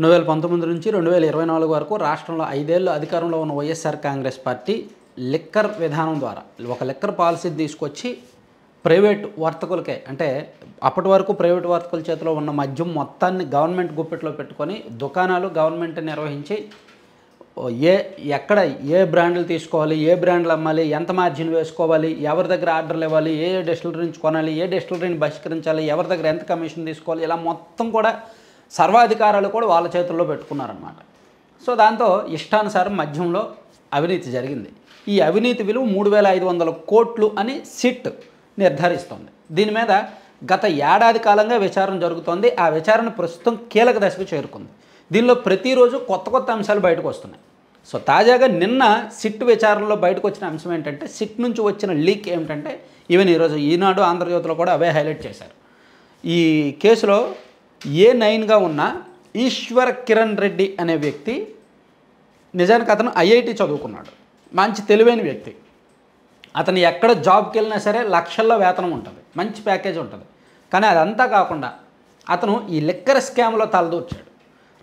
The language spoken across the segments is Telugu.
2019 నుంచి 2024 వరకు రాష్ట్రంలో 5 ఏళ్లు అధికారంలో ఉన్న వైఎస్ఆర్ కాంగ్రెస్ పార్టీ లిక్కర్ విధానం ద్వారా ఒక లిక్కర్ పాలసీ తీసుకొచ్చి ప్రైవేట్ వర్తకులకే అంటే అప్పటి వరకు ప్రైవేట్ వర్తకుల చేతిలో ఉన్న మద్యం మొత్తాన్ని గవర్నమెంట్ గుప్పెట్లో పెట్టుకొని దుకాణాలు గవర్నమెంట్ నిర్వహించి ఎక్కడ ఏ బ్రాండ్లు తీసుకోవాలి, ఏ బ్రాండ్లు అమ్మాలి, ఎంత మార్జిన్ వేసుకోవాలి, ఎవరి దగ్గర ఆర్డర్లు ఇవ్వాలి, ఏ డిస్టిలరీ నుంచి కొనాలి, ఏ డిస్టిలరీని బహిష్కరించాలి, ఎవరి దగ్గర ఎంత కమిషన్ తీసుకోవాలి, ఇలా మొత్తం కూడా సర్వాధికారాలు కూడా వాళ్ళ చేతుల్లో పెట్టుకున్నారన్నమాట. సో దాంతో ఇష్టానుసారం మద్యంలో అవినీతి జరిగింది. ఈ అవినీతి విలువ 3,500 కోట్లు అని సిట్ నిర్ధారిస్తోంది. దీని మీద గత ఏడాది కాలంగా విచారణ జరుగుతోంది. ఆ విచారణ ప్రస్తుతం కీలక దశకు చేరుకుంది. దీనిలో ప్రతిరోజు కొత్త అంశాలు బయటకు వస్తున్నాయి. సో తాజాగా నిన్న సిట్ విచారణలో బయటకు వచ్చిన అంశం ఏంటంటే, సిట్ నుంచి వచ్చిన లీక్ ఏమిటంటే, ఈవెన్ ఈరోజు ఈనాడు ఆంధ్రజ్యోతిలో కూడా అవే హైలైట్ చేశారు. ఈ కేసులో A9గా ఉన్న ఈశ్వర్ కిరణ్ రెడ్డి అనే వ్యక్తి, నిజానికి అతను IIT చదువుకున్నాడు, మంచి తెలివైన వ్యక్తి. అతను ఎక్కడ జాబ్కి వెళ్ళినా సరే లక్షల్లో వేతనం ఉంటుంది, మంచి ప్యాకేజ్ ఉంటుంది. కానీ అదంతా కాకుండా అతను ఈ లిక్కర్ స్కామ్లో తలదూర్చాడు.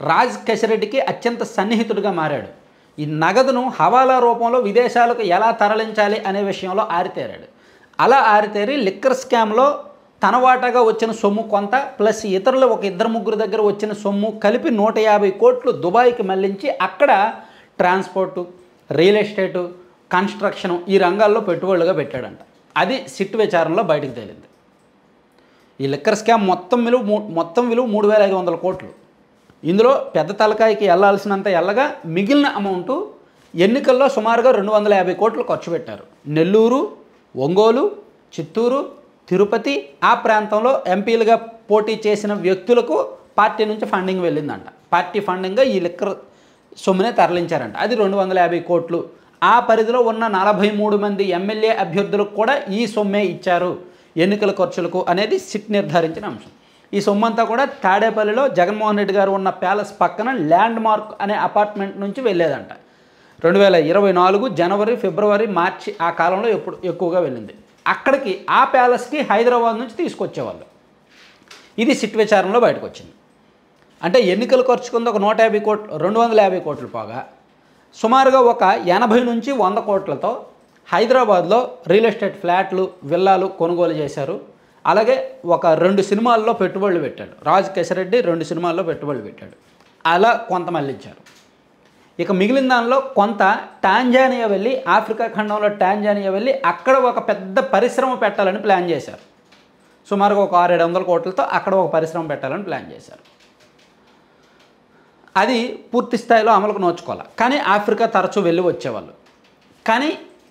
రాజ్ కెసిరెడ్డికి అత్యంత సన్నిహితుడిగా మారాడు. ఈ నగదును హవాలా రూపంలో విదేశాలకు ఎలా తరలించాలి అనే విషయంలో ఆరితేరాడు. అలా ఆరితేరి లిక్కర్ స్కామ్లో తన వాటాగా వచ్చిన సొమ్ము కొంత ప్లస్ ఇతరులు ఒక 2-3 దగ్గర వచ్చిన సొమ్ము కలిపి 150 కోట్లు దుబాయ్కి మళ్లించి అక్కడ ట్రాన్స్పోర్టు, రియల్ ఎస్టేటు, కన్స్ట్రక్షను ఈ రంగాల్లో పెట్టుబడులుగా పెట్టాడంట. అది సిట్ విచారణలో బయటకు తేలింది. ఈ లిక్కర్ స్కామ్ మొత్తం విలువ 3,500 కోట్లు. ఇందులో పెద్ద తలకాయకి వెళ్లాల్సినంత ఎల్లగా మిగిలిన అమౌంటు ఎన్నికల్లో సుమారుగా 250 కోట్లు ఖర్చు పెట్టారు. నెల్లూరు, ఒంగోలు, చిత్తూరు, తిరుపతి ఆ ప్రాంతంలో ఎంపీలుగా పోటీ చేసిన వ్యక్తులకు పార్టీ నుంచి ఫండింగ్ వెళ్ళిందంట. పార్టీ ఫండింగ్గా ఈ లిక్కర్ సొమ్మునే తరలించారంట. అది 250 కోట్లు. ఆ పరిధిలో ఉన్న 43 మంది ఎమ్మెల్యే అభ్యర్థులకు కూడా ఈ సొమ్మే ఇచ్చారు ఎన్నికల ఖర్చులకు అనేది సిట్ నిర్ధారించిన అంశం. ఈ సొమ్మంతా కూడా తాడేపల్లిలో జగన్మోహన్ రెడ్డి గారు ఉన్న ప్యాలెస్ పక్కన ల్యాండ్ మార్క్ అనే అపార్ట్మెంట్ నుంచి వెళ్ళేదంట. 2024 జనవరి, ఫిబ్రవరి, మార్చి ఆ కాలంలో ఎక్కువగా వెళ్ళింది. అక్కడికి ఆ ప్యాలెస్కి హైదరాబాద్ నుంచి తీసుకొచ్చేవాళ్ళు. ఇది సిట్ విచారణలో బయటకు వచ్చింది. అంటే ఎన్నికల ఖర్చు కింద ఒక 150 కోట్లు, 250 కోట్లు పోగా సుమారుగా ఒక 80 నుంచి 100 కోట్లతో హైదరాబాద్లో రియల్ ఎస్టేట్ ఫ్లాట్లు, విల్లాలు కొనుగోలు చేశారు. అలాగే ఒక 2 సినిమాల్లో పెట్టుబడులు పెట్టాడు. రాజ్ కెసిరెడ్డి 2 సినిమాల్లో పెట్టుబడులు పెట్టాడు. అలా కొంత మళ్ళించారు. ఇక మిగిలిన దానిలో కొంత టాంజానియా వెళ్ళి, ఆఫ్రికా ఖండంలో టాంజానియా వెళ్ళి అక్కడ ఒక పెద్ద పరిశ్రమ పెట్టాలని ప్లాన్ చేశారు. సుమారుగా ఒక 600-700 కోట్లతో అక్కడ ఒక పరిశ్రమ పెట్టాలని ప్లాన్ చేశారు. అది పూర్తి స్థాయిలో అమలుకు నోచుకోవాలి. కానీ ఆఫ్రికా తరచూ వెళ్ళి వచ్చేవాళ్ళు. కానీ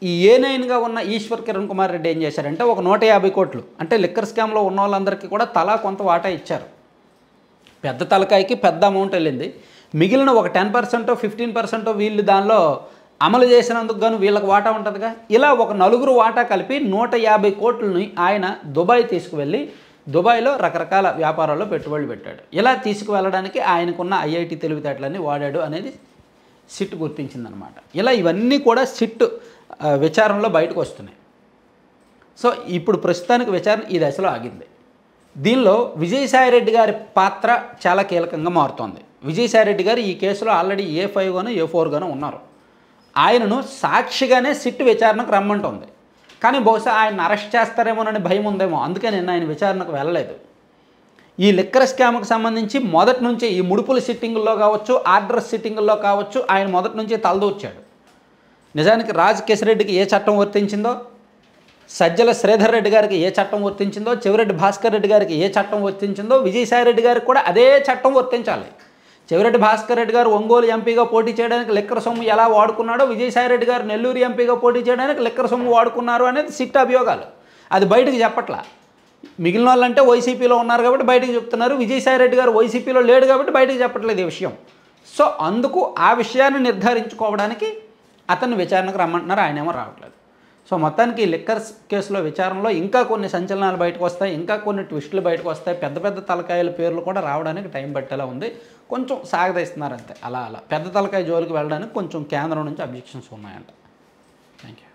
ఈ A9గా ఉన్న ఈశ్వర్ కిరణ్ కుమార్ రెడ్డి ఏం చేశారంటే, ఒక 150 కోట్లు అంటే లిక్కర్ స్కామ్లో ఉన్న వాళ్ళందరికీ కూడా తలా కొంత వాటా ఇచ్చారు. పెద్ద తలకాయకి పెద్ద అమౌంట్ వెళ్ళింది. మిగిలిన ఒక 10%, 15% వీళ్ళు దానిలో అమలు చేసినందుకు గాను వీళ్ళకి వాటా ఉంటుందిగా. ఇలా ఒక 4 వాటా కలిపి 150 కోట్లని ఆయన దుబాయ్ తీసుకువెళ్ళి దుబాయ్లో రకరకాల వ్యాపారాల్లో పెట్టుబడులు పెట్టాడు. ఇలా తీసుకువెళ్ళడానికి ఆయనకున్న IIT తెలివితేటలన్నీ వాడాడు అనేది సిట్ గుర్తించిందనమాట. ఇలా ఇవన్నీ కూడా సిట్ విచారణలో బయటకు వస్తున్నాయి. సో ఇప్పుడు ప్రస్తుతానికి విచారణ ఈ దశలో ఆగింది. దీనిలో విజయసాయిరెడ్డి గారి పాత్ర చాలా కీలకంగా మారుతోంది. విజయసాయిరెడ్డి గారు ఈ కేసులో ఆల్రెడీ A5గానో A4గానో ఉన్నారు. ఆయనను సాక్షిగానే సిట్ విచారణకు రమ్మంటోంది. కానీ బహుశా ఆయన అరెస్ట్ చేస్తారేమోనని భయం ఉందేమో, అందుకే నిన్న ఆయన విచారణకు వెళ్ళలేదు. ఈ లిక్కర్ స్కామ్కి సంబంధించి మొదటి నుంచి ఈ ముడుపుల సిట్టింగుల్లో కావచ్చు, ఆర్డర్ సిట్టింగుల్లో కావచ్చు ఆయన మొదటి నుంచి తలదూర్చాడు. నిజానికి రాజ్ కెసిరెడ్డికి ఏ చట్టం వర్తించిందో, సజ్జల శ్రీధర్ రెడ్డి గారికి ఏ చట్టం వర్తించిందో, చెవిరెడ్డి భాస్కర్ రెడ్డి గారికి ఏ చట్టం వర్తించిందో విజయసాయిరెడ్డి గారికి కూడా అదే చట్టం వర్తించాలి. చెవిరెడ్డి భాస్కర్ రెడ్డి గారు ఒంగోలు ఎంపీగా పోటీ చేయడానికి లిక్కర్ సొమ్ము ఎలా వాడుకున్నాడో, విజయసాయిరెడ్డి గారు నెల్లూరు ఎంపీగా పోటీ చేయడానికి లిక్కర్ సొమ్ము వాడుకున్నారు అనేది సిట్ అభియోగాలు. అది బయటకు చెప్పట్లా. మిగిలిన వాళ్ళంటే వైసీపీలో ఉన్నారు కాబట్టి బయటకు చెప్తున్నారు. విజయసాయిరెడ్డి గారు వైసీపీలో లేడు కాబట్టి బయటకు చెప్పట్లేదు ఈ విషయం. సో అందుకు ఆ విషయాన్ని నిర్ధారించుకోవడానికి అతన్ని విచారణకు రమ్మంటున్నారు, ఆయనేమో రావట్లేదు. సో మొత్తానికి లిక్కర్ కేసులో విచారణలో ఇంకా కొన్ని సంచలనాలు బయటకు వస్తాయి, ఇంకా కొన్ని ట్విస్టులు బయటకు వస్తాయి. పెద్ద తలకాయల పేర్లు కూడా రావడానికి టైం పట్టేలా ఉంది. కొంచెం సాగదీస్తున్నారు అంతే. అలా పెద్ద తలకాయ జోలికి వెళ్ళడానికి కొంచెం కేంద్రం నుంచి అబ్జెక్షన్స్ ఉన్నాయంట. Thank you.